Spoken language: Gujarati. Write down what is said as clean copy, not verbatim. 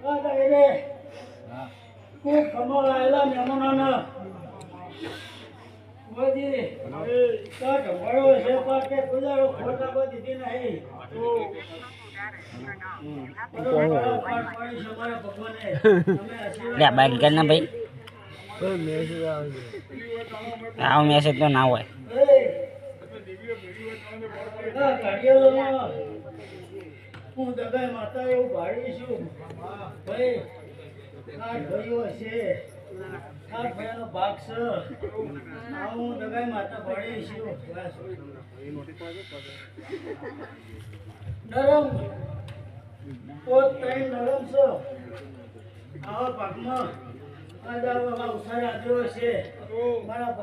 આ રે હા ખૂબ કમાલ આયેલા મહેમાનોને મોદી કાટ મળ્યો છે પાકે ગુજારો ખોટા બધી દીધી નહીં લે બાઈક કર ના ભાઈ આવ મેસેજ તો ના હોય હું દગાઈ માતા એવું ભાડી છું ભાઈ આ ભાઈઓ છે આ ભાઈનો ભાગ છે હું દગાઈ માતા ભાડી છું નરમ પોત ત્રણ નરમ છે આવા ભાગમાં આ ઉછાળ આદરો છે મારા